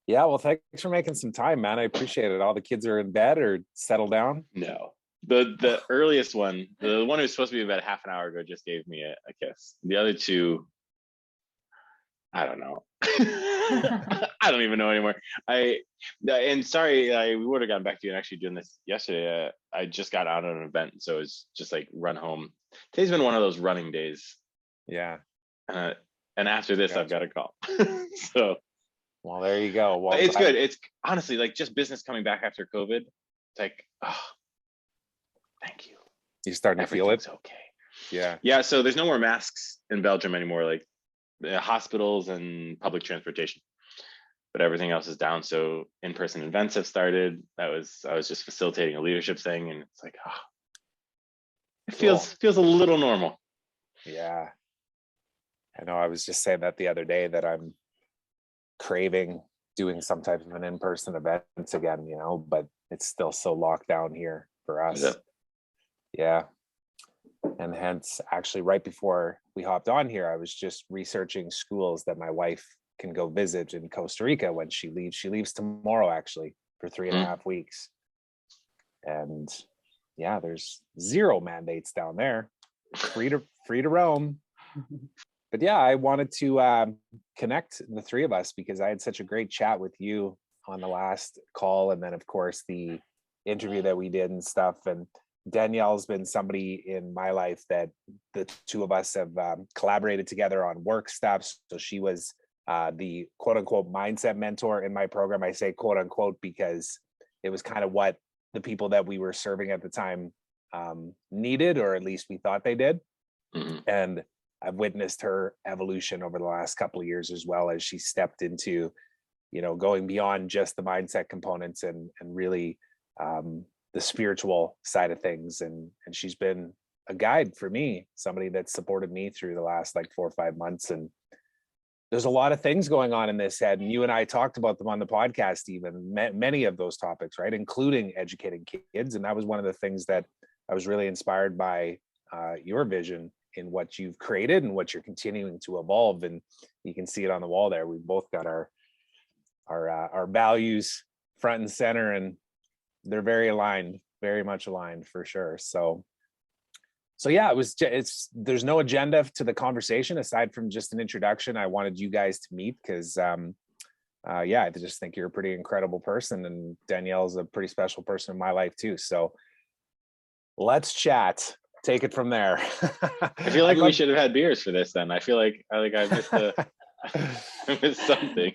Yeah, well, thanks for making some time, man. I appreciate it. All the kids are in bed or settled down? No. The earliest one, the one who was supposed to be about half an hour ago, just gave me a kiss. The other two, I don't know. I don't even know anymore. And sorry, we would have gotten back to you and actually doing this yesterday. I just got out of an event, so it's just like run home. Today's been one of those running days. Yeah. And after this, I've got to call. So. Well, there you go. Well, it's good. It's honestly like just business coming back after COVID. It's like, oh, thank you. You're starting to feel it? Okay. Yeah. Yeah. So there's no more masks in Belgium anymore, like hospitals and public transportation, but everything else is down. So in-person events have started. I was just facilitating a leadership thing, and it's like, oh, it feels a little normal. Yeah. I know. I was just saying that the other day that I'm craving doing some type of an in-person event again, but it's still so locked down here for us. Yeah. And hence, actually, right before we hopped on here, I was just researching schools that my wife can go visit in Costa Rica when she leaves. She leaves tomorrow, actually, for 3.5 weeks. And yeah, there's 0 mandates down there. Free to roam. But yeah, I wanted to connect the three of us because I had such a great chat with you on the last call. And then, of course, the interview that we did and stuff. And Danielle's been somebody in my life that the two of us have collaborated together on work stuff. So she was the quote unquote mindset mentor in my program. I say quote unquote because it was kind of what the people that we were serving at the time needed, or at least we thought they did. Mm-hmm. And I've witnessed her evolution over the last couple of years as well as she stepped into, going beyond just the mindset components and really the spiritual side of things. And she's been a guide for me, somebody that supported me through the last like 4 or 5 months. And there's a lot of things going on in this head. And you and I talked about them on the podcast, even many of those topics, right? Including educating kids. And that was one of the things that I was really inspired by your vision in what you've created and what you're continuing to evolve. And you can see it on the wall there. We've both got our values front and center, and they're very much aligned for sure. So yeah, there's no agenda to the conversation aside from just an introduction. I wanted you guys to meet because I just think you're a pretty incredible person, and Danielle's a pretty special person in my life too. So let's chat. Take it from there. I feel like we should have had beers for this then. I feel like I missed something.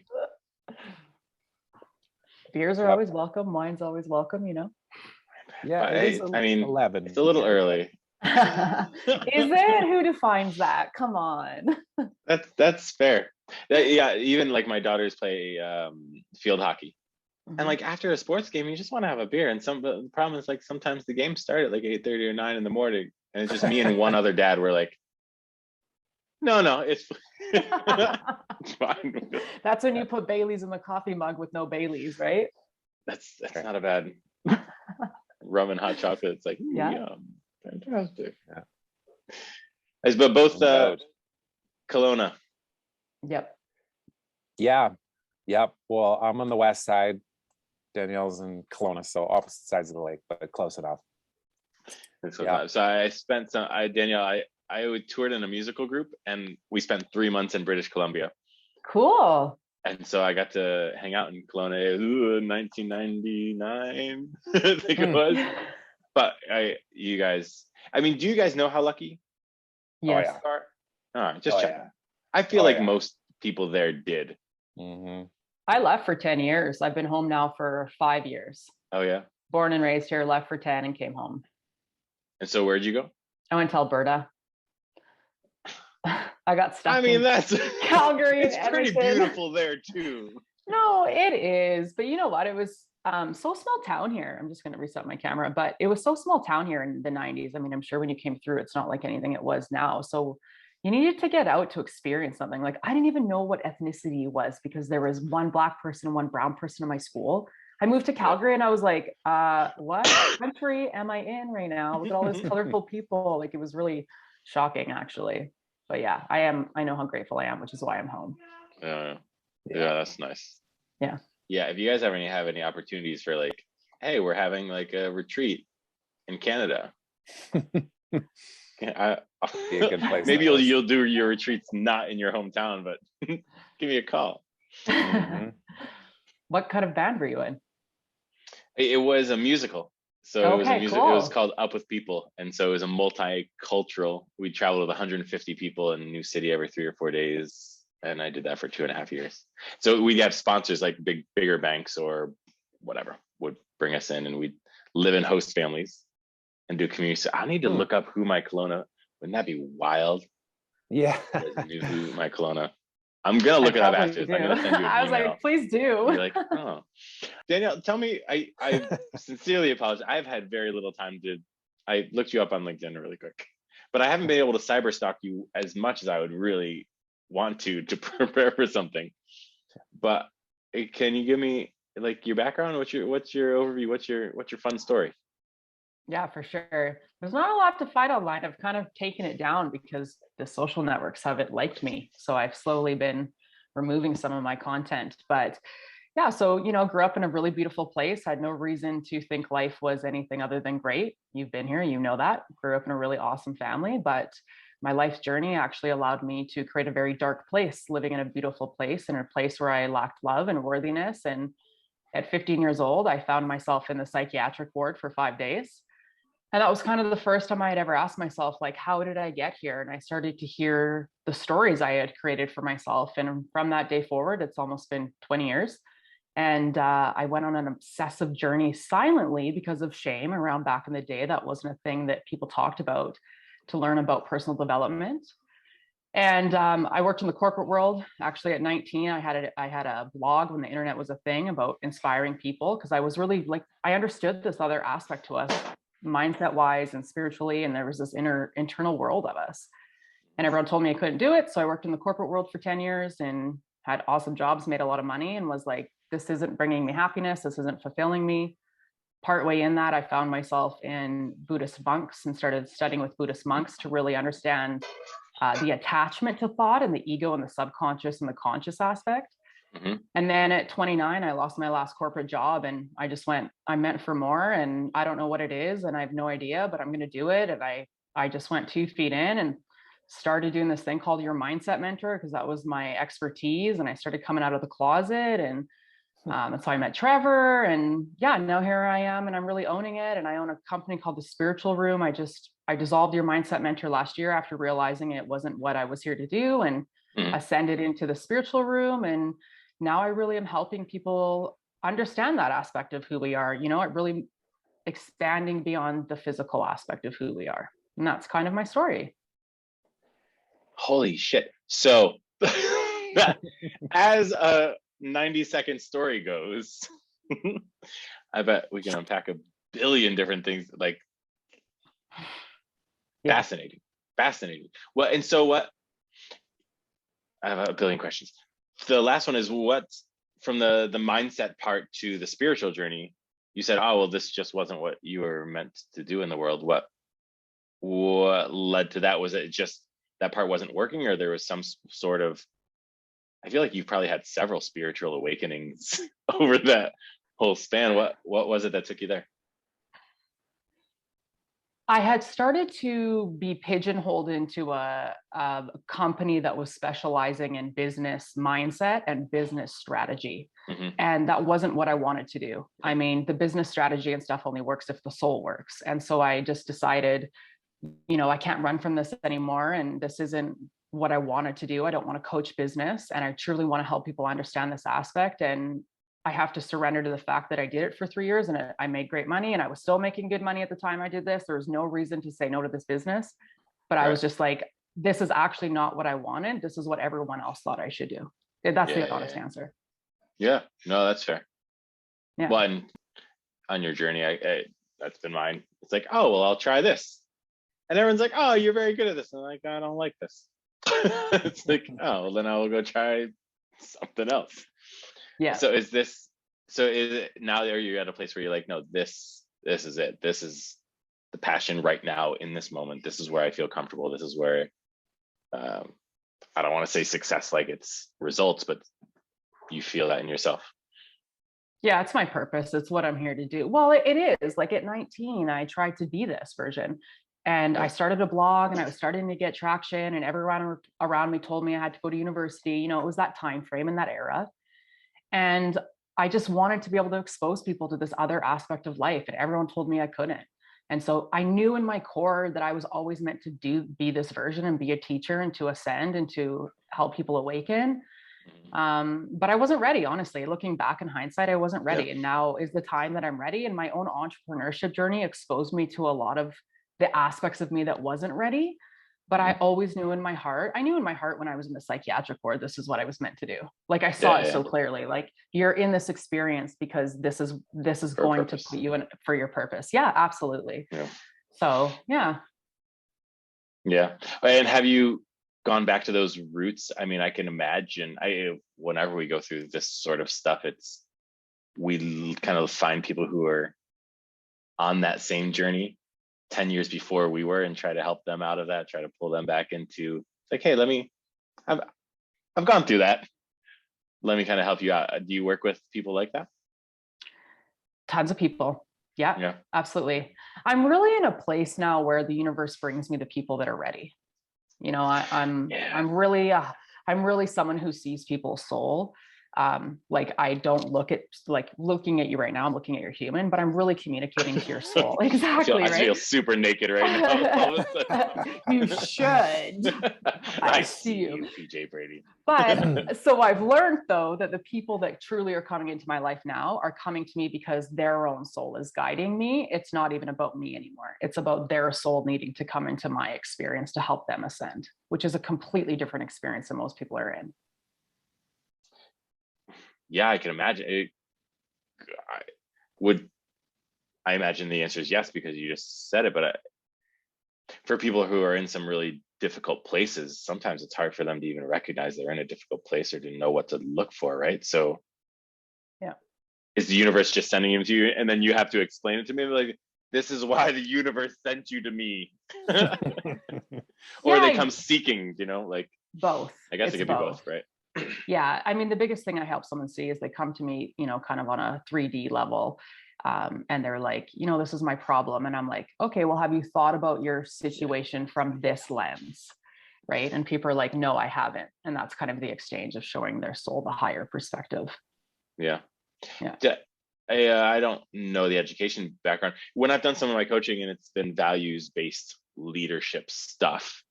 Beers are always welcome. Wine's always welcome, Yeah, it's 11. It's a little early. Is it? Who defines that? Come on. That's fair. Even like my daughters play field hockey. Mm-hmm. And like after a sports game, you just want to have a beer. And the problem is like sometimes the games start at like 8:30 or 9 in the morning, and it's just me and one other dad. We're like, no, it's fine. That's when you put Baileys in the coffee mug with no Baileys, right? That's not a bad rum and hot chocolate. It's like, yum, fantastic. Yeah. But both Kelowna. Yep. Yeah. Yep. Well, I'm on the west side. Danielle's in Kelowna, so opposite sides of the lake, but close enough. So I spent Danielle, I toured in a musical group, and we spent 3 months in British Columbia. Cool. And so I got to hang out in Kelowna in 1999, I think it was. But do you guys know how lucky? Yes. You are? All right, just check. Yeah. I feel like most people there did. Mm-hmm. I left for 10 years. I've been home now for 5 years. Oh yeah. Born and raised here, left for 10 and came home. And so where'd you go? I went to Alberta. I got stuck. That's Calgary. It's and pretty beautiful there too. No, it is. But you know what? It was so small town here. I'm just going to reset my camera, but it was so small town here in the 90s. I'm sure when you came through, it's not like anything it was now. So you needed to get out to experience something. Like I didn't even know what ethnicity was because there was one Black person and one brown person in my school. I moved to Calgary and I was like, what country am I in right now? Look at all these colorful people. Like it was really shocking, actually. But yeah, I know how grateful I am, which is why I'm home. Yeah, that's nice. Yeah. Yeah, if you guys ever have any opportunities for like, hey, we're having like a retreat in Canada. Be a good place Maybe to host. you'll do your retreats not in your hometown, but give me a call. Mhm. What kind of band were you in? It was a musical. So it was a Okay, music. It was cool. called Up with People, and so it was a multicultural. We traveled with 150 people in a new city every 3 or 4 days, and I did that for 2.5 years. So we'd have sponsors like bigger banks or whatever would bring us in, and we'd live in host families and do community. So I need to look up who my Kelowna. Wouldn't that be wild? Yeah. You guys knew who my Kelowna. I'm gonna look it up after this. I'm gonna send you an I was email. like, please do. You're like, oh, Danielle, tell me. I sincerely apologize. I've had very little time to. I looked you up on LinkedIn really quick, but I haven't been able to cyber stalk you as much as I would really want to prepare for something. But can you give me like your background? What's your overview? What's your fun story? Yeah, for sure. There's not a lot to find online. I've kind of taken it down because the social networks haven't liked me. So I've slowly been removing some of my content. But yeah, so, grew up in a really beautiful place. Had no reason to think life was anything other than great. You've been here, you know that. Grew up in a really awesome family. But my life's journey actually allowed me to create a very dark place, living in a beautiful place, in a place where I lacked love and worthiness. And at 15 years old, I found myself in the psychiatric ward for 5 days. And that was kind of the first time I had ever asked myself, like, how did I get here? And I started to hear the stories I had created for myself. And from that day forward, it's almost been 20 years. And I went on an obsessive journey silently because of shame around back in the day. That wasn't a thing that people talked about, to learn about personal development. And I worked in the corporate world. Actually, at 19, I had a blog when the internet was a thing about inspiring people, because I was really like, I understood this other aspect to us, mindset wise and spiritually, and there was this internal world of us, and everyone told me I couldn't do it. So I worked in the corporate world for 10 years and had awesome jobs, made a lot of money, and was like, this isn't bringing me happiness, this isn't fulfilling me. Partway in that, I found myself in Buddhist monks and started studying with Buddhist monks to really understand the attachment to thought and the ego and the subconscious and the conscious aspect. Mm-hmm. And then at 29, I lost my last corporate job, and I just went, I'm meant for more, and I don't know what it is, and I have no idea, but I'm going to do it. And I just went 2 feet in and started doing this thing called Your Mindset Mentor, because that was my expertise. And I started coming out of the closet, and that's how I met Trevor. And yeah, now here I am, and I'm really owning it. And I own a company called The Spiritual Room. I dissolved Your Mindset Mentor last year after realizing it wasn't what I was here to do, and ascended into the spiritual room. And now I really am helping people understand that aspect of who we are, it really expanding beyond the physical aspect of who we are. And that's kind of my story. Holy shit. So as a 90-second story goes, I bet we can unpack a billion different things. Like, Yeah. Fascinating. Well, and so what, I have a billion questions. The last one is, what, from the mindset part to the spiritual journey, you said, oh, well, this just wasn't what you were meant to do in the world. What led to that? Was it just that part wasn't working, or there was some sort of, I feel like you've probably had several spiritual awakenings over that whole span. What was it that took you there? I had started to be pigeonholed into a company that was specializing in business mindset and business strategy. Mm-hmm. And that wasn't what I wanted to do. I mean, the business strategy and stuff only works if the soul works. And so I just decided, I can't run from this anymore. And this isn't what I wanted to do. I don't want to coach business. And I truly want to help people understand this aspect. And I have to surrender to the fact that I did it for 3 years and I made great money, and I was still making good money at the time I did this. There was no reason to say no to this business, but I was just like, this is actually not what I wanted. This is what everyone else thought I should do. That's the honest answer. Yeah, no, that's fair. Yeah. One, on your journey, I that's been mine. It's like, oh, well, I'll try this. And everyone's like, oh, you're very good at this. And I'm like, I don't like this. It's like, oh, well, then I will go try something else. Yeah. So is it now, are you at a place where you're like, no, this is it. This is the passion right now in this moment. This is where I feel comfortable. This is where I don't want to say success like it's results, but you feel that in yourself. Yeah, it's my purpose. It's what I'm here to do. Well, it is. Like at 19, I tried to be this version. And I started a blog and I was starting to get traction, and everyone around me told me I had to go to university. You know, it was that time frame in that era. And I just wanted to be able to expose people to this other aspect of life. And everyone told me I couldn't. And so I knew in my core that I was always meant to be this version and be a teacher and to ascend and to help people awaken. But I wasn't ready, honestly. Looking back in hindsight, I wasn't ready. And now is the time that I'm ready. And my own entrepreneurship journey exposed me to a lot of the aspects of me that wasn't ready. But I always knew in my heart, when I was in the psychiatric ward, this is what I was meant to do. Like I saw it so clearly, like you're in this experience because this is going to put you in for your purpose. Yeah, absolutely. Yeah. So, yeah. Yeah. And have you gone back to those roots? I mean, I can imagine whenever we go through this sort of stuff, we kind of find people who are on that same journey 10 years before we were and try to help them out of that, try to pull them back into like, hey, I've gone through that. Let me kind of help you out. Do you work with people like that? Tons of people. Yeah, absolutely. I'm really in a place now where the universe brings me the people that are ready. You know, I'm really someone who sees people's soul. Like I don't looking at you right now, I'm looking at your human, but I'm really communicating to your soul. Exactly. I feel super naked right now. You should. I see you, PJ Brady. But so I've learned though that the people that truly are coming into my life now are coming to me because their own soul is guiding me. It's not even about me anymore. It's about their soul needing to come into my experience to help them ascend, which is a completely different experience than most people are in. Yeah, I can imagine. I imagine the answer is yes, because you just said it, but for people who are in some really difficult places, sometimes it's hard for them to even recognize they're in a difficult place or to know what to look for, right? So yeah, is the universe just sending him to you and then you have to explain it to me like, this is why the universe sent you to me? Or they come seeking, you know, like both. I guess it could be both, right? Yeah, I mean, the biggest thing I help someone see is they come to me, you know, kind of on a 3D level, and they're like, you know, this is my problem, and I'm like, okay, well, have you thought about your situation from this lens, right? And people are like, no, I haven't, and that's kind of the exchange of showing their soul the higher perspective. Yeah. I don't know the education background. When I've done some of my coaching and it's been values-based leadership stuff,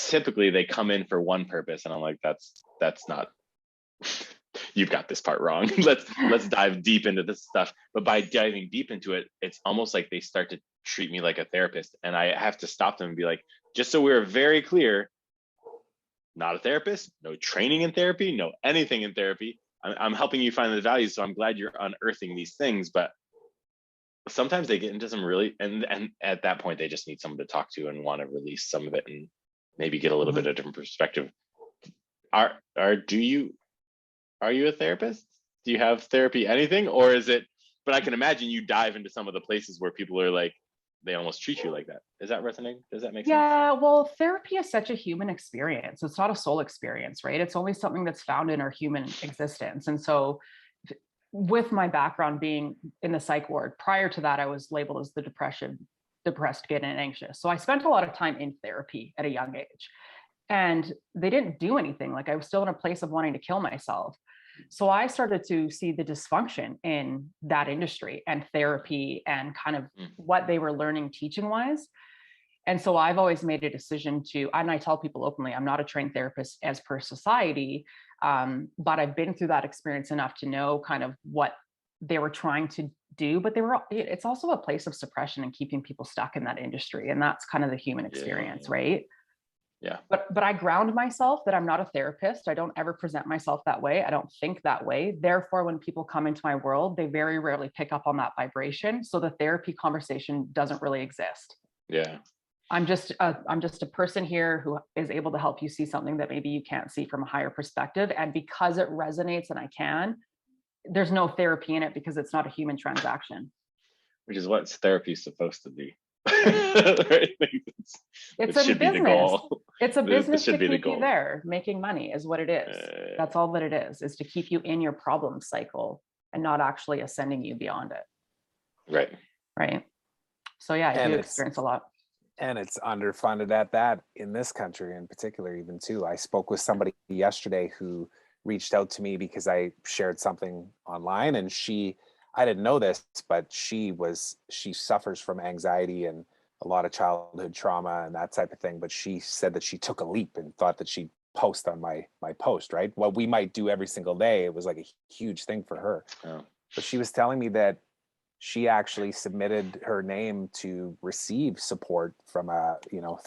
typically they come in for one purpose and I'm like, that's not, you've got this part wrong. let's dive deep into this stuff. But by diving deep into it, it's almost like they start to treat me like a therapist, and I have to stop them and be like, just so we're very clear, not a therapist, no training in therapy, no anything in therapy. I'm helping you find the values, so I'm glad you're unearthing these things. But sometimes they get into some really, and at that point they just need someone to talk to and want to release some of it and maybe get a little bit of different perspective. Are you a therapist? Do you have therapy, anything? Or is it, but I can imagine you dive into some of the places where people are like, they almost treat you like that. Is that resonating? Does that make sense? Yeah, well, therapy is such a human experience. It's not a soul experience, right? It's only something that's found in our human existence. And so with my background being in the psych ward, prior to that, I was labeled as the depressed kid and anxious. So I spent a lot of time in therapy at a young age, and they didn't do anything. Like I was still in a place of wanting to kill myself. So I started to see the dysfunction in that industry and therapy and kind of what they were learning teaching wise. And so I've always made a decision to, and I tell people openly, I'm not a trained therapist as per society, but I've been through that experience enough to know kind of what they were trying to do, but it's also a place of suppression and keeping people stuck in that industry. And that's kind of the human experience, right? Yeah. But I ground myself that I'm not a therapist. I don't ever present myself that way. I don't think that way. Therefore, when people come into my world, they very rarely pick up on that vibration. So the therapy conversation doesn't really exist. Yeah. I'm just a person here who is able to help you see something that maybe you can't see from a higher perspective. And because it resonates and there's no therapy in it because it's not a human transaction. Which is what therapy is supposed to be. Right? It's a business. It's a business to should be the keep you goal. there. Making money is what it is. That's all that it is to keep you in your problem cycle and not actually ascending you beyond it. Right. Right. So yeah, I And do it's- experience a lot. And it's underfunded at that in this country in particular, even too. I spoke with somebody yesterday who reached out to me because I shared something online, and I didn't know this, but she suffers from anxiety and a lot of childhood trauma and that type of thing. But she said that she took a leap and thought that she'd post on my post, right? What we might do every single day. It was like a huge thing for her. Oh. But she was telling me that she actually submitted her name to receive support from a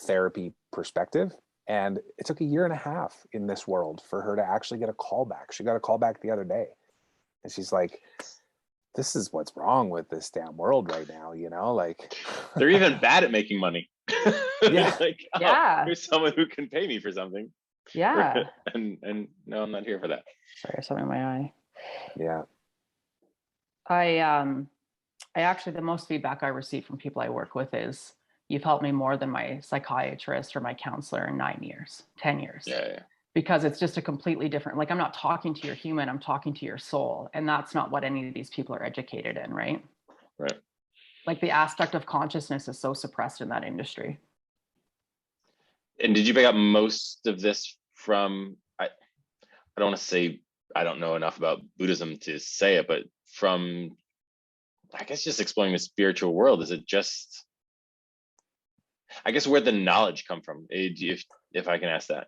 therapy perspective, and it took 1.5 years in this world for her to actually get a call back. She got a call back the other day, and she's like, this is what's wrong with this damn world right now, like They're even bad at making money. Yeah. Like, oh, Yeah. there's someone who can pay me for something. Yeah. and no, I'm not here for that. Sorry, I have something in my eye. Yeah. I actually, the most feedback I receive from people I work with is, you've helped me more than my psychiatrist or my counselor in 9 years, 10 years. Yeah. Because it's just a completely different, like, I'm not talking to your human, I'm talking to your soul. And that's not what any of these people are educated in, right? Right. Like, the aspect of consciousness is so suppressed in that industry. And did you pick up most of this from, I don't want to say I don't know enough about Buddhism to say it, but from, I guess, just exploring the spiritual world? Is it just, I guess, where'd the knowledge come from? If I can ask that,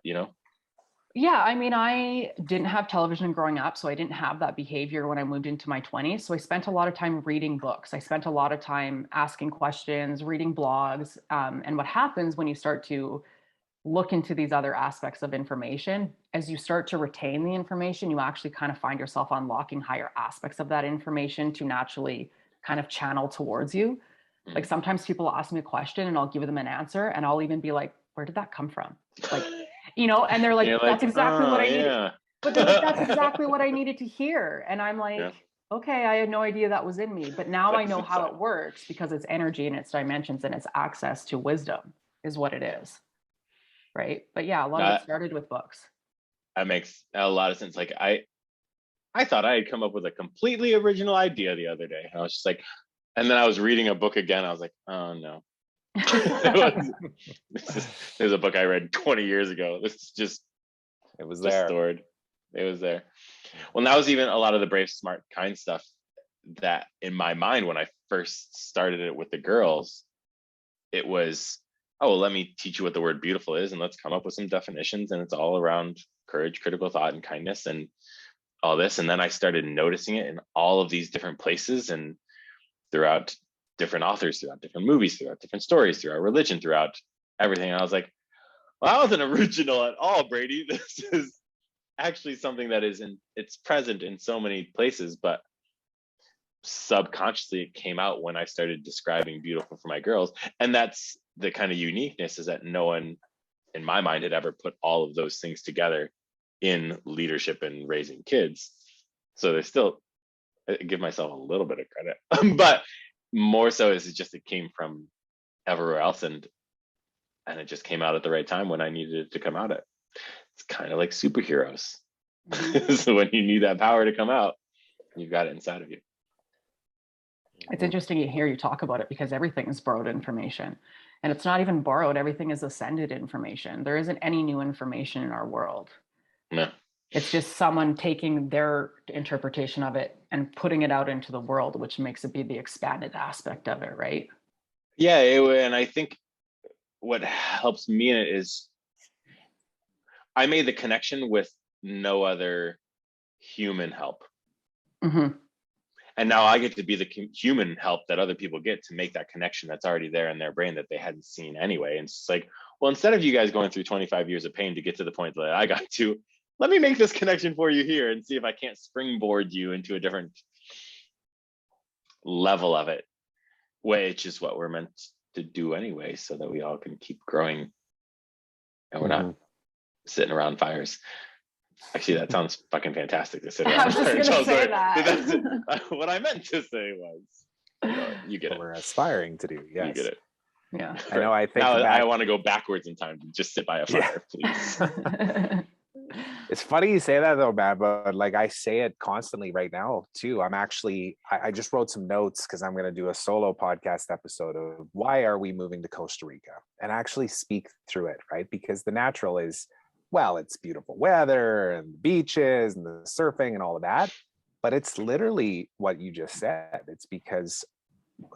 Yeah, I mean, I didn't have television growing up, so I didn't have that behavior when I moved into my 20s. So I spent a lot of time reading books. I spent a lot of time asking questions, reading blogs. And what happens when you start to look into these other aspects of information, as you start to retain the information, you actually kind of find yourself unlocking higher aspects of that information to naturally kind of channel towards you. Like, sometimes people ask me a question and I'll give them an answer, and I'll even be like, where did that come from? Like, and they're like, that's exactly what I needed. But they're like, that's exactly what I needed to hear. And I'm like, okay, I had no idea that was in me, but now I know how it works, because it's energy and it's dimensions and it's access to wisdom is what it is. Right. But yeah, a lot of it started with books. That makes a lot of sense. Like, I thought I had come up with a completely original idea the other day. And I was just like, and then I was reading a book again. I was like, oh no. There's a book I read 20 years ago. This is just, it was just there. Stored. It was there. Well, that was even a lot of the brave, smart, kind stuff that in my mind, when I first started it with the girls, it was, oh, well, let me teach you what the word beautiful is, and let's come up with some definitions. And it's all around courage, critical thought, and kindness, and all this. And then I started noticing it in all of these different places and throughout different authors, throughout different movies, throughout different stories, throughout religion, throughout everything. And I was like, well, that wasn't original at all, Brady. This is actually something that it's present in so many places, but subconsciously it came out when I started describing beautiful for my girls. And that's the kind of uniqueness, is that no one in my mind had ever put all of those things together in leadership and raising kids. So there's still, I give myself a little bit of credit, but more so is it came from everywhere else, and it just came out at the right time when I needed it to come out. It's kind of like superheroes. So when you need that power to come out, you've got it inside of you. It's interesting to hear you talk about it, because everything is borrowed information, and it's not even borrowed. Everything is ascended information. There isn't any new information in our world. No. It's just someone taking their interpretation of it and putting it out into the world, which makes it be the expanded aspect of it, right? Yeah, and I think what helps me in it is I made the connection with no other human help. Mm-hmm. And now I get to be the human help that other people get to make that connection that's already there in their brain that they hadn't seen anyway. And it's like, well, instead of you guys going through 25 years of pain to get to the point that I got to, let me make this connection for you here and see if I can't springboard you into a different level of it, which is what we're meant to do anyway, so that we all can keep growing and we're not sitting around fires. Actually, that sounds fucking fantastic to sit around. I was just gonna say That's what I meant to say was, you get it. We're aspiring to do. Yes. You get it. Yeah. I know. I think Now back, I want to go backwards in time to just sit by a fire, please. it's funny you say that though, man, but like I say it constantly right now too. I just wrote some notes because I'm going to do a solo podcast episode of why are we moving to Costa Rica, and actually speak through it, right? Because the natural is, well, it's beautiful weather and the beaches and the surfing and all of that. But it's literally what you just said. It's because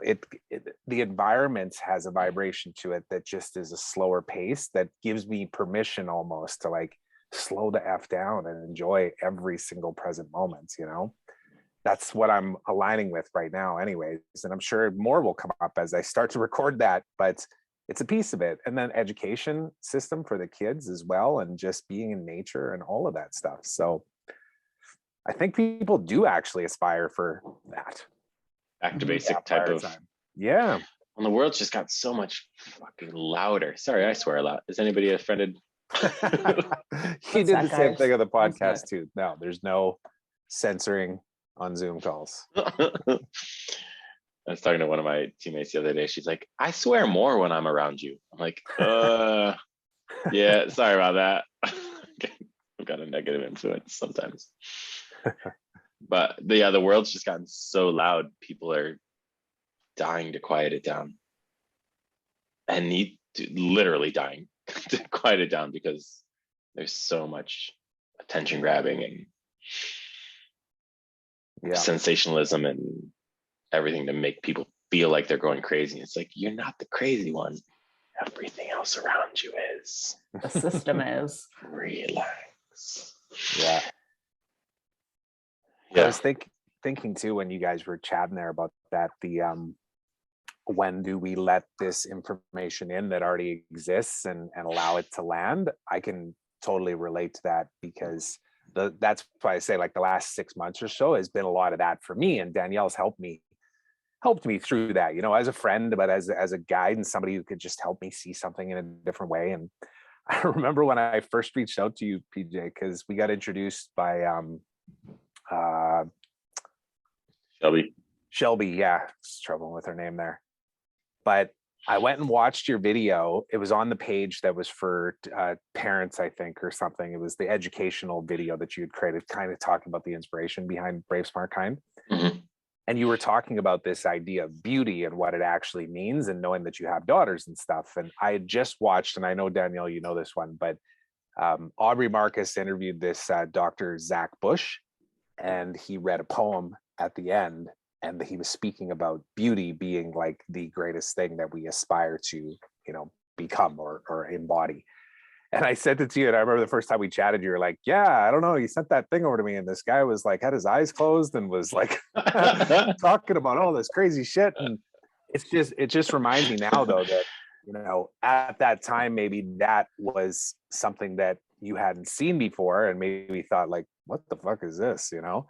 the environment has a vibration to it that just is a slower pace that gives me permission almost to like slow the F down and enjoy every single present moment, you know? That's what I'm aligning with right now anyways. And I'm sure more will come up as I start to record that, but it's a piece of it. And then education system for the kids as well, and just being in nature and all of that stuff. So I think people do actually aspire for that. Back to basic type of time. Yeah. And the world's just got so much fucking louder. Sorry, I swear a lot. Is anybody offended? He did the same thing on the podcast too. No, there's no censoring on Zoom calls. I was talking to one of my teammates the other day. She's like, I swear more when I'm around you. I'm like, yeah, sorry about that. I've got a negative influence sometimes. But the world's just gotten so loud. People are dying to quiet it down, and literally dying to quiet it down because there's so much attention grabbing and sensationalism and everything to make people feel like they're going crazy. It's like, you're not the crazy one. Everything else around you is. The system is. Relax. Yeah. I was thinking too, when you guys were chatting there about that, when do we let this information in that already exists and allow it to land? I can totally relate to that, because that's why I say like the last 6 months or so has been a lot of that for me, and Danielle's helped me through that, you know, as a friend, but as a guide and somebody who could just help me see something in a different way. And I remember when I first reached out to you, PJ, because we got introduced by Shelby, yeah, struggling with her name there. But I went and watched your video. It was on the page that was for parents, I think, or something. It was the educational video that you had created, kind of talking about the inspiration behind Brave, Smart, Kind. Mm-hmm. And you were talking about this idea of beauty and what it actually means, and knowing that you have daughters and stuff. And I had just watched, and I know, Danielle, you know this one, but Aubrey Marcus interviewed this Dr. Zach Bush, and he read a poem at the end, and he was speaking about beauty being like the greatest thing that we aspire to, you know, become or embody. And I sent it to you, and I remember the first time we chatted, you were like, yeah, I don't know, you sent that thing over to me, and this guy was like, had his eyes closed and was like talking about all this crazy shit. And it just reminds me now though that, you know, at that time, maybe that was something that you hadn't seen before, and maybe thought like, what the fuck is this, you know?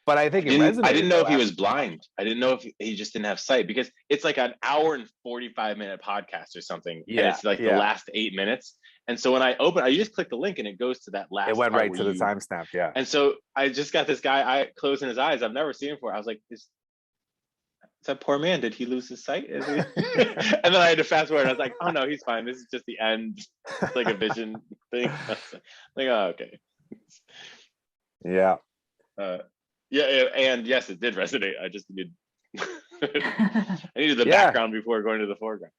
But I think it resonated. I didn't know if he was blind. I didn't know if he just didn't have sight, because it's like an hour and 45-minute podcast or something. Yeah, and it's like the last 8 minutes. And so when I just click the link and it goes to that last. It went right to the timestamp. Yeah. And so I just got this guy closing his eyes. I've never seen him before. I was like, is that poor man? Did he lose his sight? And then I had to fast forward. I was like, oh no, he's fine. This is just the end. It's like a vision thing. Like, oh, okay. Yeah. Yeah, and yes, it did resonate. I just needed the background before going to the foreground.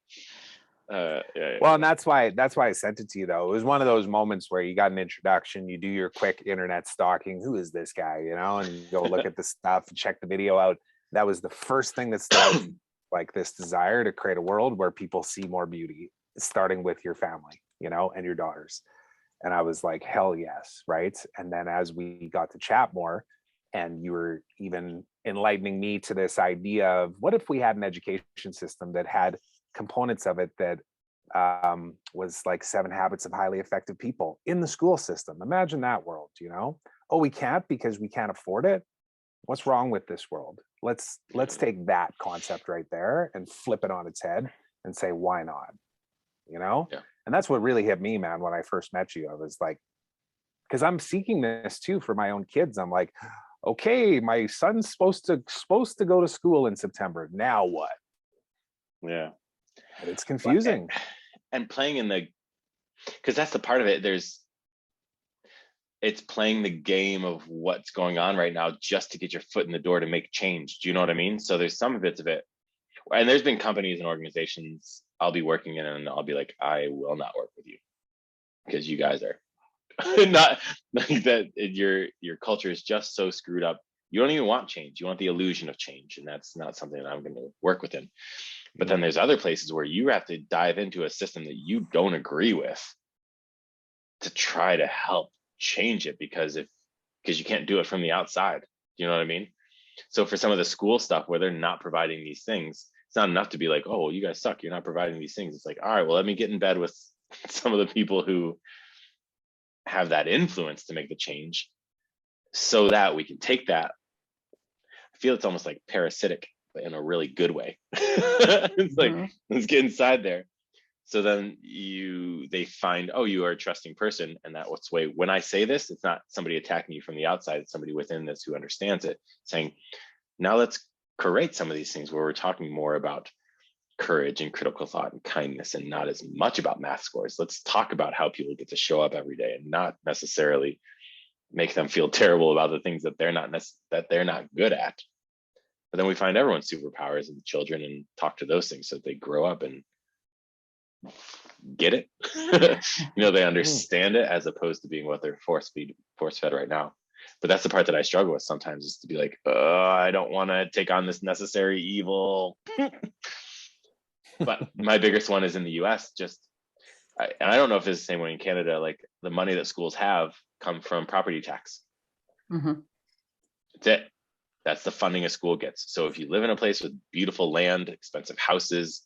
Well, and that's why I sent it to you though. It was one of those moments where you got an introduction, you do your quick internet stalking. Who is this guy? You know, and you go look at the stuff and check the video out. That was the first thing that started like this desire to create a world where people see more beauty, starting with your family, you know, and your daughters. And I was like, hell yes, right? And then as we got to chat more, and you were even enlightening me to this idea of what if we had an education system that had components of it that was like 7 Habits of Highly Effective People in the school system. Imagine that world, you know? Oh, we can't because we can't afford it. What's wrong with this world? Let's take that concept right there and flip it on its head and say, why not? You know? Yeah. And that's what really hit me, man, when I first met you. I was like, because I'm seeking this too for my own kids. I'm like, okay, my son's supposed to go to school in September. Now what? Yeah. And it's confusing. And playing in the, because that's the part of it. It's playing the game of what's going on right now just to get your foot in the door to make change. Do you know what I mean? So there's some bits of it. And there's been companies and organizations I'll be working in and I'll be like, I will not work with you because you guys are not like that. Your culture is just so screwed up. You don't even want change. You want the illusion of change. And that's not something that I'm going to work within. But then there's other places where you have to dive into a system that you don't agree with to try to help change it because you can't do it from the outside. You know what I mean? So for some of the school stuff where they're not providing these things, it's not enough to be like, oh, you guys suck, you're not providing these things. It's like, all right, well, let me get in bed with some of the people who have that influence to make the change so that we can take that. I feel it's almost like parasitic, but in a really good way. It's like, let's get inside there. So then they find, oh, you are a trusting person. And that's way, when I say this, it's not somebody attacking you from the outside, it's somebody within this who understands it, saying, now let's create some of these things where we're talking more about courage and critical thought and kindness and not as much about math scores. Let's talk about how people get to show up every day and not necessarily make them feel terrible about the things that they're not good at. But then we find everyone's superpowers in the children and talk to those things so that they grow up and get it. They understand it as opposed to being what they're force fed right now. But that's the part that I struggle with sometimes, is to be like, I don't want to take on this necessary evil. But my biggest one is in the US. And I don't know if it's the same way in Canada, like the money that schools have come from property tax. Mm-hmm. That's it. That's the funding a school gets. So if you live in a place with beautiful land, expensive houses,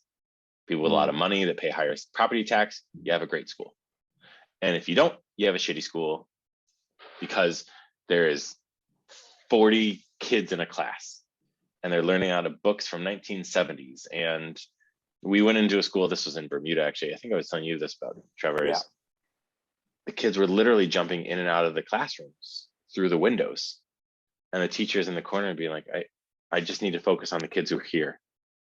people with a lot of money that pay higher property tax, you have a great school. And if you don't, you have a shitty school because there is 40 kids in a class and they're learning out of books from 1970s. And we went into a school, this was in Bermuda, actually. I think I was telling you this about Trevor. Yeah. The kids were literally jumping in and out of the classrooms through the windows. And the teachers in the corner being like, I just need to focus on the kids who are here.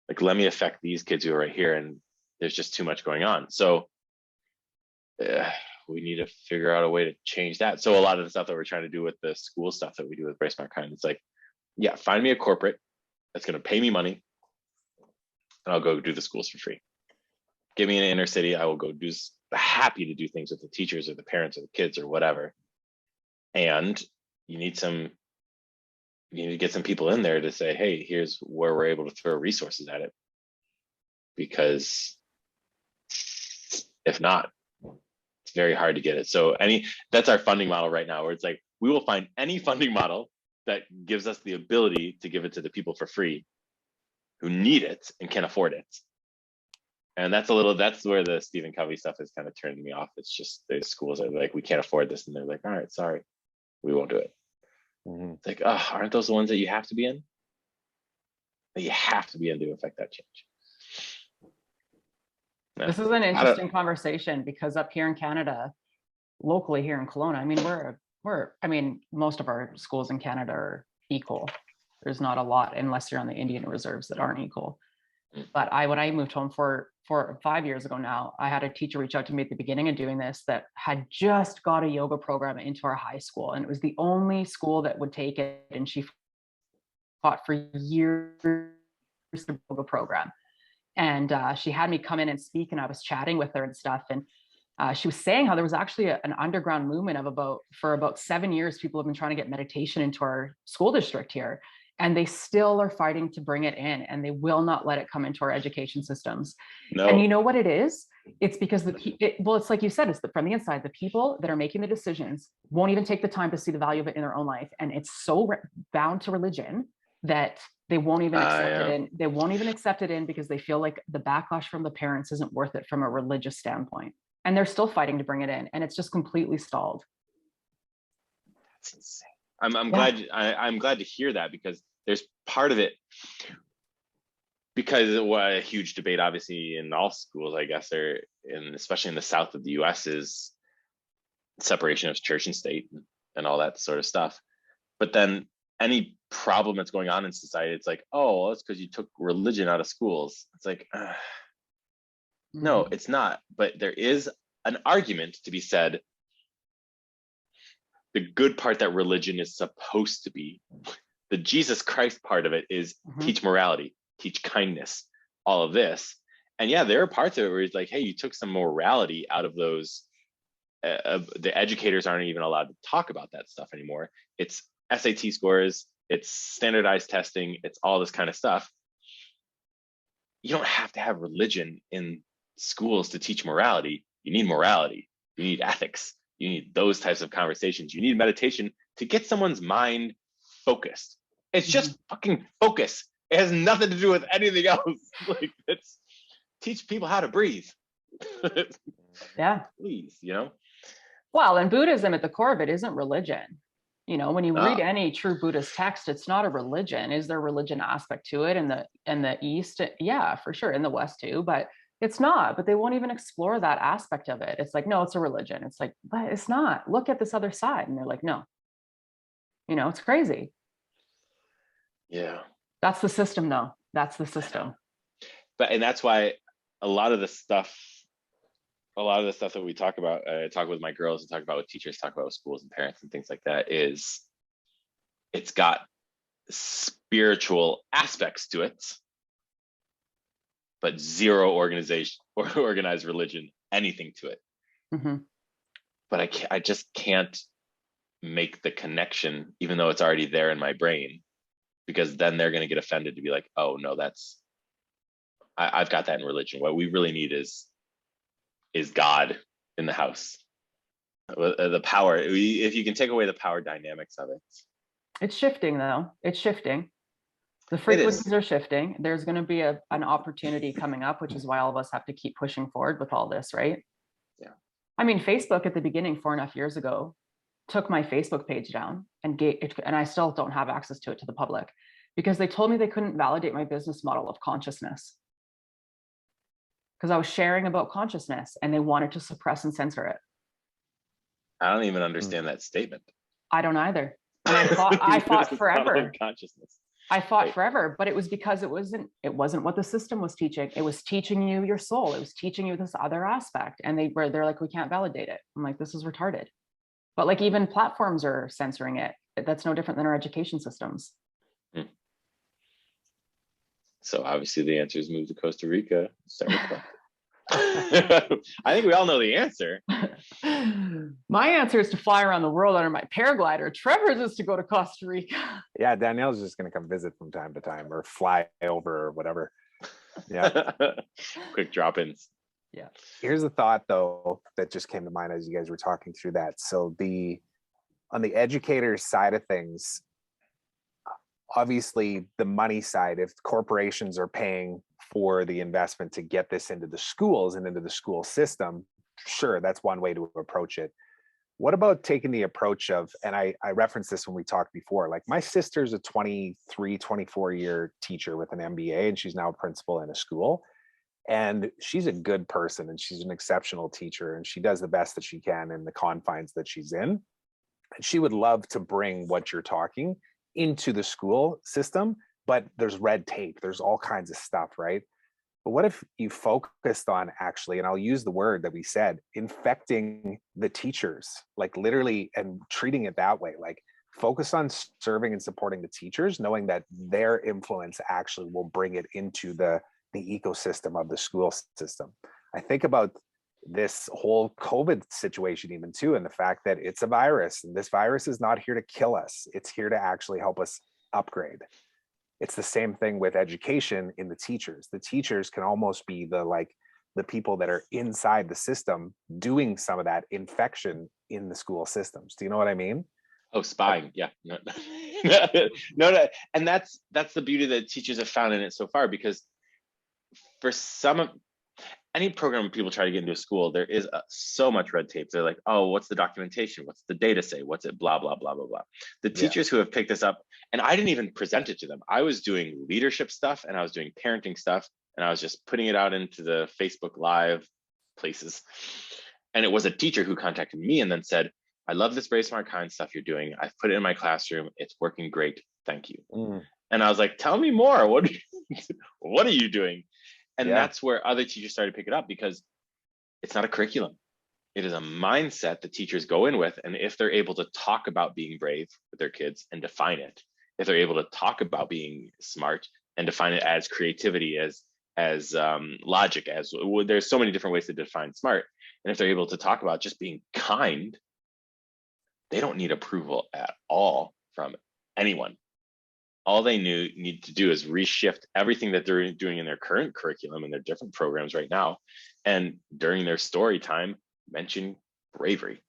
Like, let me affect these kids who are right here. And there's just too much going on. So we need to figure out a way to change that. So a lot of the stuff that we're trying to do with the school stuff that we do with Brace My Kind, it's like, yeah, find me a corporate that's going to pay me money and I'll go do the schools for free. Give me an inner city. I will go happy to do things with the teachers or the parents or the kids or whatever. And you need to get some people in there to say, hey, here's where we're able to throw resources at it. Because if not, it's very hard to get it. So that's our funding model right now, where it's like, we will find any funding model that gives us the ability to give it to the people for free who need it and can afford it. And that's where the Stephen Covey stuff is kind of turning me off. It's just the schools are like, we can't afford this. And they're like, all right, sorry, we won't do it. Mm-hmm. It's like, oh, aren't those the ones that you have to be in? That you have to be in to affect that change. No, this is an interesting conversation, because up here in Canada, locally here in Kelowna, I mean, most of our schools in Canada are equal. There's not a lot, unless you're on the Indian reserves, that aren't equal. But when I moved home for 5 years ago now, I had a teacher reach out to me at the beginning of doing this that had just got a yoga program into our high school. And it was the only school that would take it. And she fought for years for the yoga program. And she had me come in and speak, and I was chatting with her and stuff. And she was saying how there was actually an underground movement for about 7 years. People have been trying to get meditation into our school district here. And they still are fighting to bring it in, and they will not let it come into our education systems. No. And you know what it is? It's because it's like you said, it's from the inside. The people that are making the decisions won't even take the time to see the value of it in their own life. And it's so bound to religion that they won't even accept it in. They won't even accept it in because they feel like the backlash from the parents isn't worth it from a religious standpoint. And they're still fighting to bring it in. And it's just completely stalled. That's insane. I'm glad to hear that, because there's part of it, because a huge debate obviously in all schools, I guess, especially in the south of the US, is separation of church and state and all that sort of stuff. But then any problem that's going on in society, it's like, oh, well, it's because you took religion out of schools. It's like, No, it's not. But there is an argument to be said. The good part that religion is supposed to be, the Jesus Christ part of it is teach morality, teach kindness, all of this. And yeah, there are parts of it where it's like, hey, you took some morality out of those. The educators aren't even allowed to talk about that stuff anymore. It's SAT scores, it's standardized testing, it's all this kind of stuff. You don't have to have religion in schools to teach morality. You need morality, you need ethics, you need those types of conversations. You need meditation to get someone's mind focused. It's just fucking focus. It has nothing to do with anything else. Like, it's teach people how to breathe. Yeah. Please, you know? Well, and Buddhism at the core of it isn't religion. You know, when you read any true Buddhist text, it's not a religion. Is there a religion aspect to it in the East? Yeah, for sure. In the West too, but it's not. But they won't even explore that aspect of it. It's like, no, it's a religion. It's like, but it's not. Look at this other side. And they're like, no. You know, it's crazy. Yeah. That's the system, though. That's the system. And that's why a lot of the stuff that we talk about, talk with my girls and talk about with teachers, talk about with schools and parents and things like that, is it's got spiritual aspects to it, but zero organization or organized religion, anything to it. But I just can't make the connection, even though it's already there in my brain, because then they're going to get offended to be like, oh no, I've got that in religion. What we really need is God in the house. The power, if you can take away the power dynamics of it. It's shifting though. It's shifting. The frequencies are shifting. There's going to be an opportunity coming up, which is why all of us have to keep pushing forward with all this, right? Yeah. I mean, Facebook at the beginning, 4.5 years ago, took my Facebook page down and I still don't have access to it to the public because they told me they couldn't validate my business model of consciousness because I was sharing about consciousness and they wanted to suppress and censor it. I don't even understand that statement. I don't either. And I fought forever. Consciousness. I fought forever, but it was because it wasn't what the system was teaching. It was teaching you your soul. It was teaching you this other aspect. And they're like, we can't validate it. I'm like, this is retarded. But like even platforms are censoring it. That's no different than our education systems. So obviously the answer is move to Costa Rica. I think we all know the answer. My answer is to fly around the world under my paraglider. Trevor's is to go to Costa Rica. Yeah, Danielle's just going to come visit from time to time or fly over or whatever. Yeah. Quick drop-ins. Yeah. Here's a thought though that just came to mind as you guys were talking through that. So on the educator's side of things, obviously the money side, if corporations are paying for the investment to get this into the schools and into the school system, sure, that's one way to approach it. What about taking the approach of, and I referenced this when we talked before, like my sister's a 23, 24-year teacher with an MBA, and she's now a principal in a school. And she's a good person and she's an exceptional teacher and she does the best that she can in the confines that she's in. And she would love to bring what you're talking into the school system, but there's red tape, there's all kinds of stuff, right? But what if you focused on actually, and I'll use the word that we said, infecting the teachers, like literally, and treating it that way, like focus on serving and supporting the teachers, knowing that their influence actually will bring it into the ecosystem of the school system. I think about this whole COVID situation even too, and the fact that it's a virus and this virus is not here to kill us. It's here to actually help us upgrade. It's the same thing with education in the teachers. The teachers can almost be the people that are inside the system doing some of that infection in the school systems. Do you know what I mean? Oh, spying. Yeah. No. And that's the beauty that teachers have found in it so far, because for any program people try to get into a school, there is so much red tape. They're like, oh, what's the documentation? What's the data say? What's it? Blah, blah, blah, blah, blah. The teachers who have picked this up, and I didn't even present it to them. I was doing leadership stuff and I was doing parenting stuff and I was just putting it out into the Facebook Live places. And it was a teacher who contacted me and then said, I love this Very Smart Kind stuff you're doing. I've put it in my classroom. It's working great. Thank you. And I was like, tell me more. What are you doing? And that's where other teachers started to pick it up, because it's not a curriculum. It is a mindset that teachers go in with. And if they're able to talk about being brave with their kids and define it, if they're able to talk about being smart and define it as creativity, as logic, as there's so many different ways to define smart. And if they're able to talk about just being kind, they don't need approval at all from anyone. All they need to do is reshift everything that they're doing in their current curriculum and their different programs right now. And during their story time, mention bravery.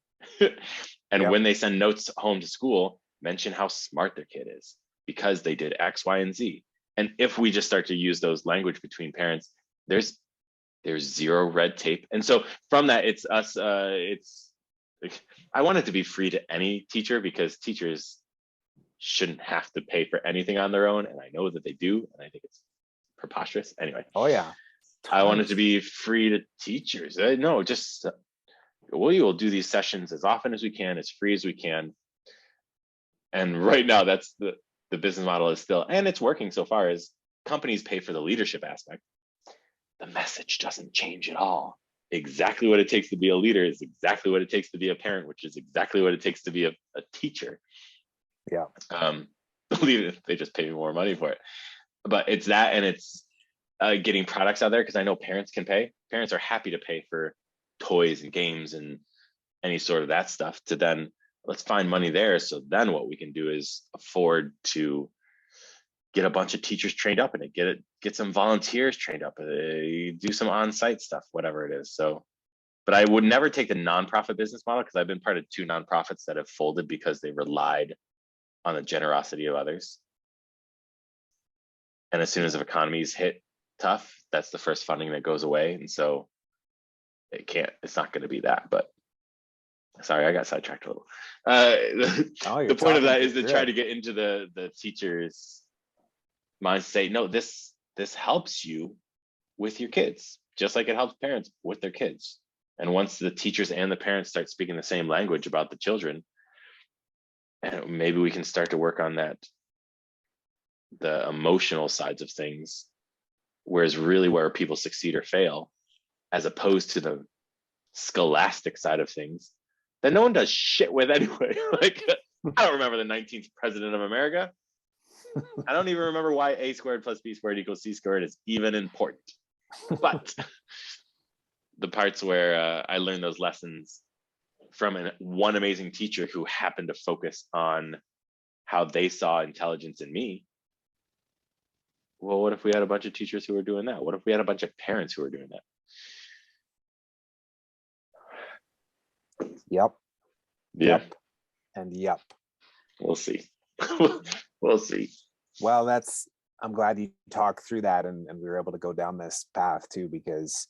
And when they send notes home to school, mention how smart their kid is because they did X, Y, and Z. And if we just start to use those language between parents, there's zero red tape. And so from that, it's us, I want it to be free to any teacher, because teachers shouldn't have to pay for anything on their own. And I know that they do. And I think it's preposterous. Anyway. Oh yeah. I want it to be free to teachers. No, just we will do these sessions as often as we can, as free as we can. And right now, that's the business model is still, and it's working so far, is companies pay for the leadership aspect. The message doesn't change at all. Exactly what it takes to be a leader is exactly what it takes to be a parent, which is exactly what it takes to be a teacher. Yeah. Believe it, they just pay me more money for it. But it's that, and it's getting products out there, because I know parents can pay. Parents are happy to pay for toys and games and any sort of that stuff, to then let's find money there. So then what we can do is afford to get a bunch of teachers trained up in it, get some volunteers trained up, do some on-site stuff, whatever it is. So, but I would never take the nonprofit business model, because I've been part of 2 nonprofits that have folded because they relied on the generosity of others. And as soon as the economies hit tough, that's the first funding that goes away. And so it's not going to be that. But sorry, I got sidetracked a little. The point of that is to try to get into the teachers' mind, say, no, this helps you with your kids, just like it helps parents with their kids. And once the teachers and the parents start speaking the same language about the children, and maybe we can start to work on that, the emotional sides of things, whereas really where people succeed or fail, as opposed to the scholastic side of things that no one does shit with anyway. Like, I don't remember the 19th president of America. I don't even remember why A squared plus B squared equals C squared is even important. But the parts where I learned those lessons from one amazing teacher who happened to focus on how they saw intelligence in me. Well, what if we had a bunch of teachers who were doing that? What if we had a bunch of parents who were doing that? Yep. Yeah. Yep. And yep. We'll see. We'll see. Well, I'm glad you talked through that, and we were able to go down this path too, because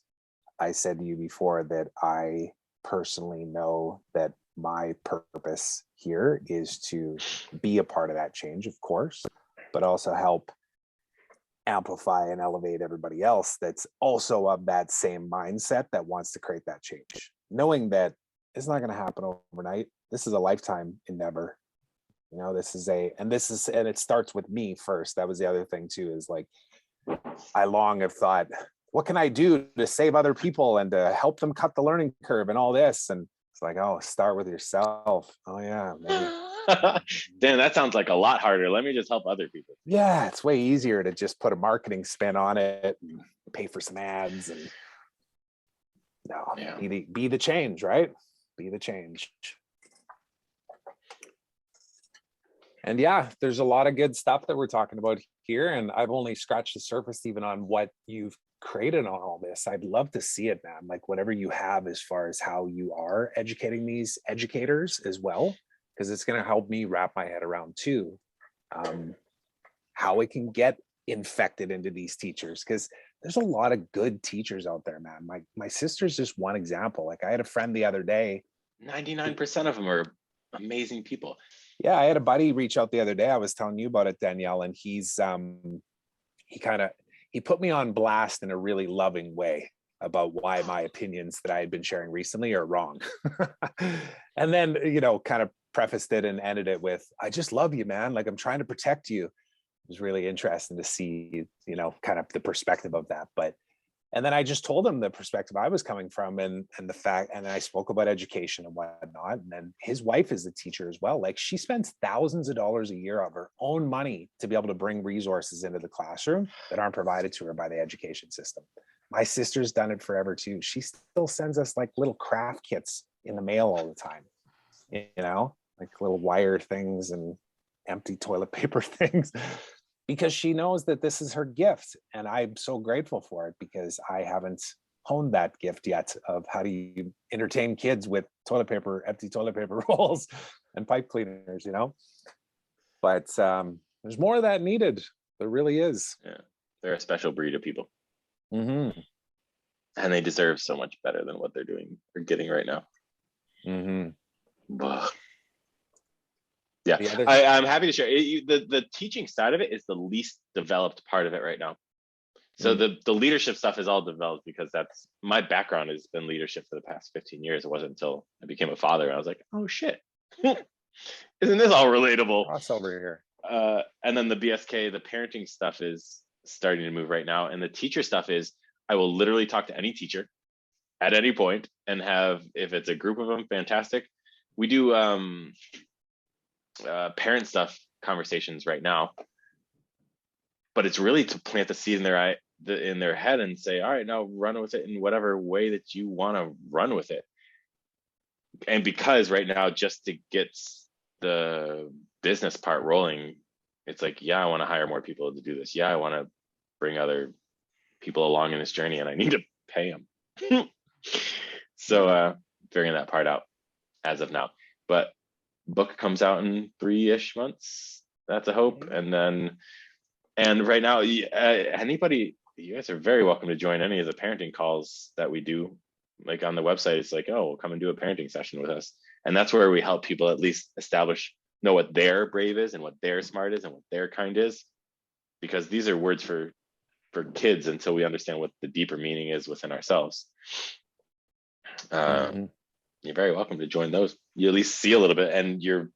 I said to you before that I personally know that my purpose here is to be a part of that change, of course, but also help amplify and elevate everybody else that's also of that same mindset that wants to create that change, knowing that it's not going to happen overnight. This is a lifetime endeavor. You know, and it starts with me first. That was the other thing too, is like, I long have thought, what can I do to save other people and to help them cut the learning curve and all this? And it's like, oh, start with yourself. Oh yeah, maybe. Dan, that sounds like a lot harder. Let me just help other people. Yeah, it's way easier to just put a marketing spin on it and pay for some ads and be the change, right? Be the change. And yeah, there's a lot of good stuff that we're talking about here, and I've only scratched the surface even on what you've created on all this. I'd love to see it, man. Like whatever you have as far as how you are educating these educators as well, because it's going to help me wrap my head around too, how it can get infected into these teachers, because there's a lot of good teachers out there, man. My sister's just one example. Like I had a friend the other day. 99% of them are amazing people. Yeah, I had a buddy reach out the other day. I was telling you about it, Danielle, and he put me on blast in a really loving way about why my opinions that I had been sharing recently are wrong. And then, kind of prefaced it and ended it with, I just love you, man. Like I'm trying to protect you. It was really interesting to see, kind of the perspective of that. But And then I just told him the perspective I was coming from, and the fact, and then I spoke about education and whatnot. And then his wife is a teacher as well. Like, she spends thousands of dollars a year of her own money to be able to bring resources into the classroom that aren't provided to her by the education system. My sister's done it forever too. She still sends us like little craft kits in the mail all the time, you know, like little wire things and empty toilet paper things, because she knows that this is her gift. And I'm so grateful for it, because I haven't honed that gift yet of how do you entertain kids with toilet paper, empty toilet paper rolls and pipe cleaners, you know. But there's more of that needed. There really is. Yeah, they're a special breed of people. Mm-hmm. And they deserve so much better than what they're doing or getting right now. Mm-hmm. Yeah, I'm happy to share it. The teaching side of it is the least developed part of it right now. So the leadership stuff is all developed, because that's my background has been leadership for the past 15 years. It wasn't until I became a father I was like, oh shit, isn't this all relatable? Crossover here. And then the BSK, the parenting stuff is starting to move right now. And the teacher stuff is, I will literally talk to any teacher at any point and have, if it's a group of them, fantastic. We do parent stuff conversations right now, but it's really to plant the seed in their head and say, all right, now run with it in whatever way that you want to run with it. And because right now, just to get the business part rolling, it's like, yeah, I want to hire more people to do this. Yeah, I want to bring other people along in this journey, and I need to pay them. So figuring that part out as of now. But book comes out in 3-ish months. That's a hope. And right now, anybody, you guys are very welcome to join any of the parenting calls that we do. Like on the website, it's like, oh, come and do a parenting session with us. And that's where we help people at least know what their brave is and what their smart is and what their kind is. Because these are words for kids until we understand what the deeper meaning is within ourselves. You're very welcome to join those. You at least see a little bit, and you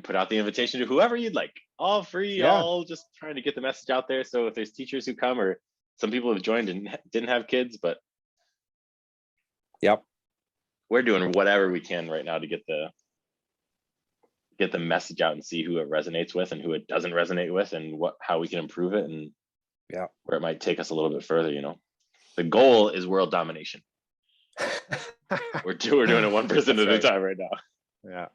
put out the invitation to whoever you'd like, all free, all just trying to get the message out there. So if there's teachers who come, or some people have joined and didn't have kids, but we're doing whatever we can right now to get the message out and see who it resonates with and who it doesn't resonate with, and how we can improve it, and where it might take us a little bit further. You know, the goal is world domination. We're doing it one person at a time right now. Yeah.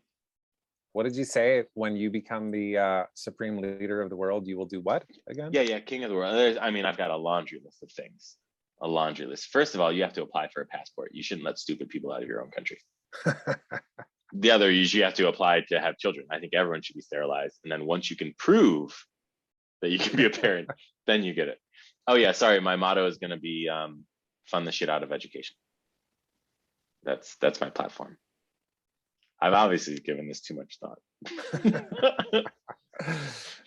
What did you say? When you become the supreme leader of the world, you will do what again? Yeah, king of the world. I've got a laundry list of things. A laundry list. First of all, you have to apply for a passport. You shouldn't let stupid people out of your own country. The other is you have to apply to have children. I think everyone should be sterilized. And then once you can prove that you can be a parent, then you get it. Oh yeah, sorry. My motto is going to be fund the shit out of education. That's my platform. I've obviously given this too much thought.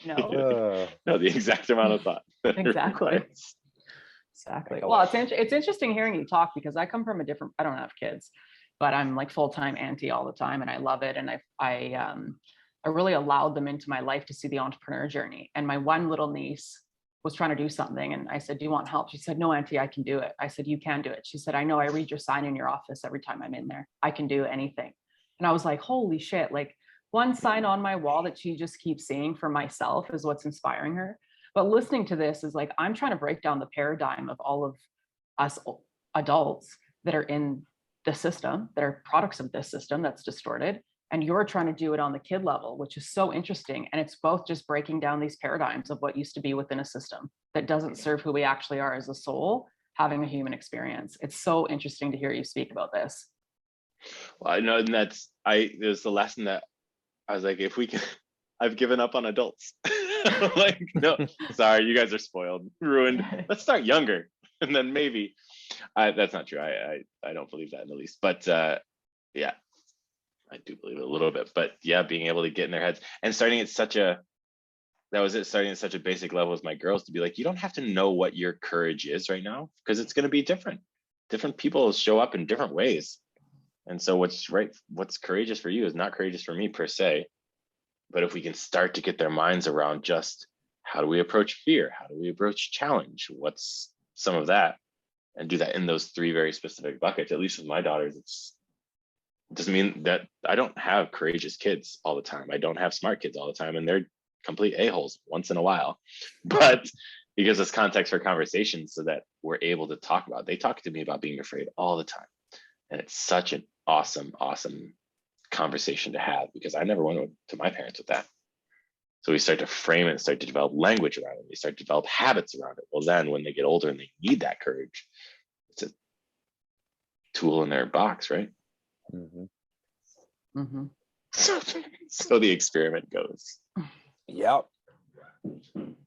No, the exact amount of thought. Exactly. Exactly. Well, it's interesting hearing you talk, because I come from I don't have kids, but I'm like full-time auntie all the time, and I love it. And I really allowed them into my life to see the entrepreneur journey. And my one little niece was trying to do something, and I said, do you want help? She said, no, auntie, I can do it. I said, you can do it. She said, I know, I read your sign in your office every time I'm in there. I can do anything. And I was like, holy shit, like one sign on my wall that she just keeps seeing for myself is what's inspiring her. But listening to this is like, I'm trying to break down the paradigm of all of us adults that are in the system, that are products of this system that's distorted. And you're trying to do it on the kid level, which is so interesting. And it's both just breaking down these paradigms of what used to be within a system that doesn't serve who we actually are as a soul, having a human experience. It's so interesting to hear you speak about this. Well, I know, and there's the lesson that I was like, if we can, I've given up on adults. Like, no, sorry, you guys are spoiled, ruined. Let's start younger, and then maybe. That's not true. I don't believe that in the least. But yeah, I do believe it a little bit. But yeah, being able to get in their heads and starting at such a basic level as my girls, to be like, you don't have to know what your courage is right now, because it's going to be different. Different people show up in different ways. And so what's courageous for you is not courageous for me per se. But if we can start to get their minds around just how do we approach fear? How do we approach challenge? What's some of that? and do that in those three very specific buckets. At least with my daughters, it doesn't mean that I don't have courageous kids all the time. I don't have smart kids all the time, and they're complete a-holes once in a while. But it gives us context for conversations so that we're able to talk about it. They talk to me about being afraid all the time. And it's such an awesome, awesome conversation to have, because I never went to my parents with that. So we start to frame it, start to develop language around it. We start to develop habits around it. Well, then when they get older and they need that courage, it's a tool in their box, right? Mm-hmm. Mm-hmm. So the experiment goes. Yep.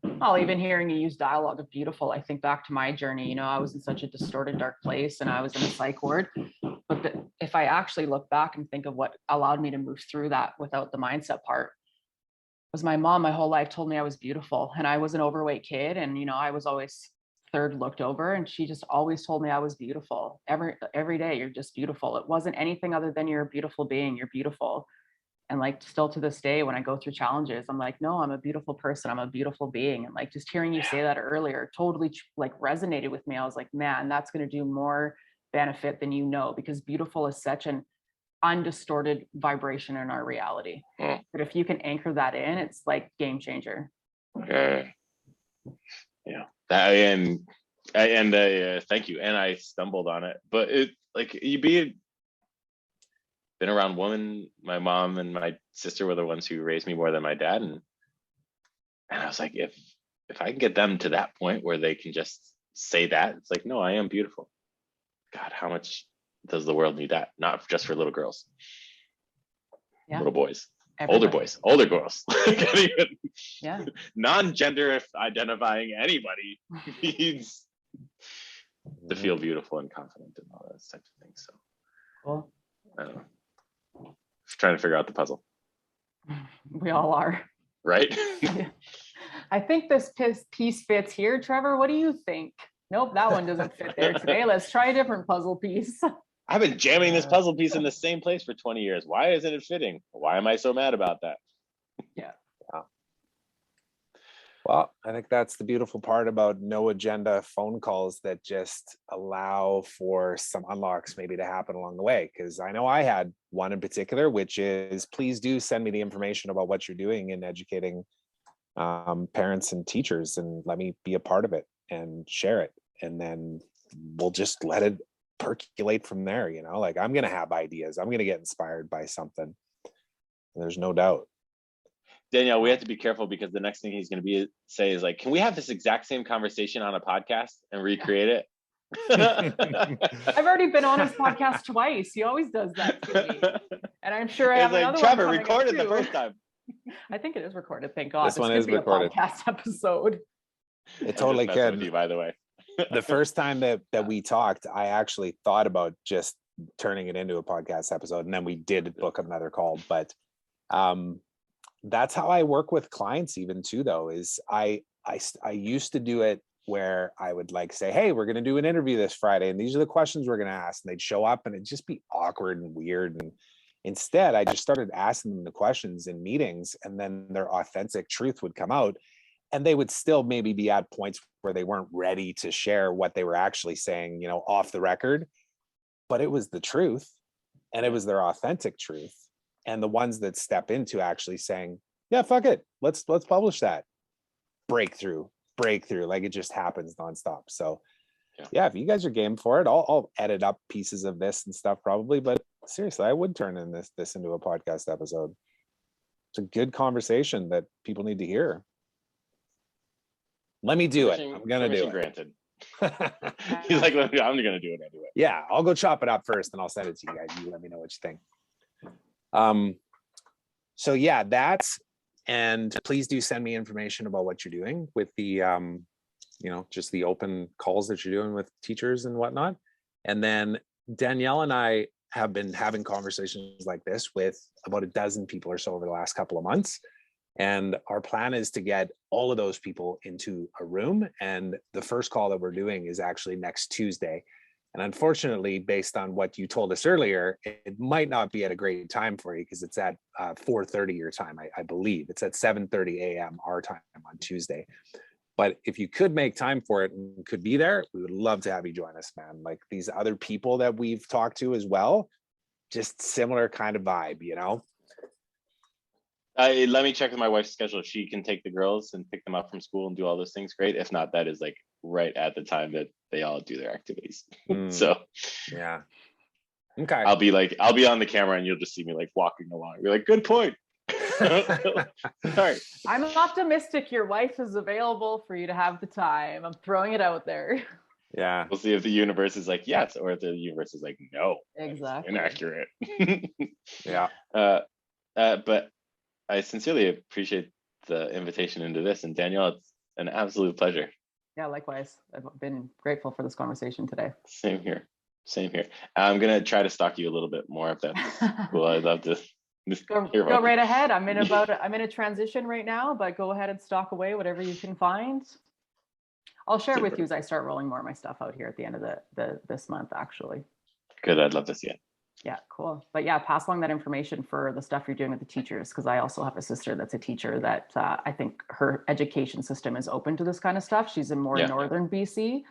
Well, even hearing you use dialogue of beautiful, I think back to my journey. You know, I was in such a distorted, dark place, and I was in a psych ward. But if I actually look back and think of what allowed me to move through that without the mindset part, was my mom my whole life told me I was beautiful, and I was an overweight kid, and you know, I was always third looked over, and she just always told me I was beautiful. Every day, you're just beautiful. It wasn't anything other than you're a beautiful being. You're beautiful. And like still to this day, when I go through challenges, I'm like, no, I'm a beautiful person. I'm a beautiful being. And like just hearing you say that earlier totally like resonated with me. I was like, man, that's going to do more benefit than you know, because beautiful is such an undistorted vibration in our reality. But if you can anchor that in, it's like game changer. Yeah. And thank you. And I stumbled on it, but it like been around women. My mom and my sister were the ones who raised me more than my dad, and I was like, if I can get them to that point where they can just say that, it's like, no, I am beautiful. God, how much does the world need that? Not just for little girls, little boys, older boys, older girls. Yeah. Non-gender identifying anybody needs to feel beautiful and confident and all those types of things. So cool. I don't know. Trying to figure out the puzzle. We all are. Right? I think this piece fits here. Trevor, what do you think? Nope, that one doesn't fit there today. Let's try a different puzzle piece. I've been jamming this puzzle piece in the same place for 20 years. Why isn't it fitting? Why am I so mad about that? Yeah. Well, I think that's the beautiful part about no agenda phone calls that just allow for some unlocks maybe to happen along the way. Because I know I had one in particular, which is please do send me the information about what you're doing in educating parents and teachers, and let me be a part of it and share it. And then we'll just let it percolate from there. You know, like I'm going to have ideas. I'm going to get inspired by something. There's no doubt. Danielle, we have to be careful, because the next thing he's going to say is like, can we have this exact same conversation on a podcast and recreate it? I've already been on his podcast twice. He always does that to me. And I'm sure I have like, another Trevor one recorded the first time. I think it is recorded. Thank God. This one is recorded. A podcast episode. It totally could. With you, by the way. The first time that we talked, I actually thought about just turning it into a podcast episode, and then we did book another call. But that's how I work with clients even too, though, is I used to do it where I would like say, hey, we're going to do an interview this Friday, and these are the questions we're going to ask. And they'd show up and it'd just be awkward and weird. And instead, I just started asking them the questions in meetings, and then their authentic truth would come out. And they would still maybe be at points where they weren't ready to share what they were actually saying, you know, off the record, but it was the truth, and it was their authentic truth. And the ones that step into actually saying, yeah, fuck it, let's publish that. Breakthrough, like it just happens nonstop. So yeah, if you guys are game for it, I'll edit up pieces of this and stuff probably, but seriously, I would turn in this into a podcast episode. It's a good conversation that people need to hear. Let me do it. I'm gonna do it. Granted. He's like, I'm gonna do it anyway. Yeah, I'll go chop it up first and I'll send it to you guys. You let me know what you think. So yeah, and please do send me information about what you're doing with the you know, just the open calls that you're doing with teachers and whatnot. And then Danielle and I have been having conversations like this with about a dozen people or so over the last couple of months. And our plan is to get all of those people into a room. And the first call that we're doing is actually next Tuesday. And unfortunately, based on what you told us earlier, it might not be at a great time for you, because it's at 4:30 your time, I believe. It's at 7:30 a.m. our time on Tuesday. But if you could make time for it and could be there, we would love to have you join us, man. Like these other people that we've talked to as well, just similar kind of vibe, you know? Let me check with my wife's schedule. If she can take the girls and pick them up from school and do all those things, great. If not, that is like right at the time that they all do their activities. So yeah. Okay. I'll be on the camera and you'll just see me like walking along. Be like, good point. Sorry. I'm optimistic your wife is available for you to have the time. I'm throwing it out there. Yeah. We'll see if the universe is like yes, or if the universe is like no. Exactly. Inaccurate. Yeah. But I sincerely appreciate the invitation into this. And Danielle, it's an absolute pleasure. Yeah, likewise. I've been grateful for this conversation today. Same here. I'm going to try to stalk you a little bit more if that's cool. I'd love to. Go right ahead. I'm in a transition right now, but go ahead and stalk away whatever you can find. I'll share with you as I start rolling more of my stuff out here at the end of this month, actually. Good. I'd love to see it. Yeah, cool. But yeah, pass along that information for the stuff you're doing with the teachers, because I also have a sister that's a teacher that I think her education system is open to this kind of stuff. She's in northern BC.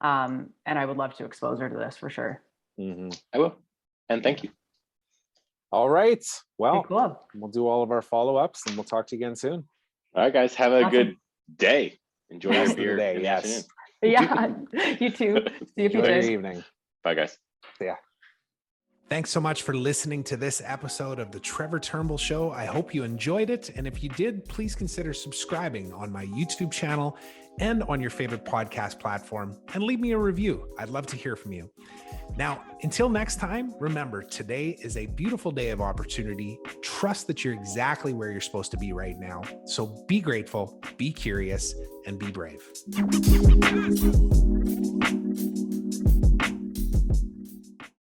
And I would love to expose her to this for sure. I will. And thank you. All right. Well, okay, cool. We'll do all of our follow-ups and we'll talk to you again soon. All right, guys. Have a good day. Enjoy your beer. Day, yes. Yeah, you too. See you Enjoy your evening. Bye, guys. Yeah. Thanks so much for listening to this episode of the Trevor Turnbull Show. I hope you enjoyed it. And if you did, please consider subscribing on my YouTube channel and on your favorite podcast platform, and leave me a review. I'd love to hear from you. Now, until next time, remember, today is a beautiful day of opportunity. Trust that you're exactly where you're supposed to be right now. So be grateful, be curious, and be brave.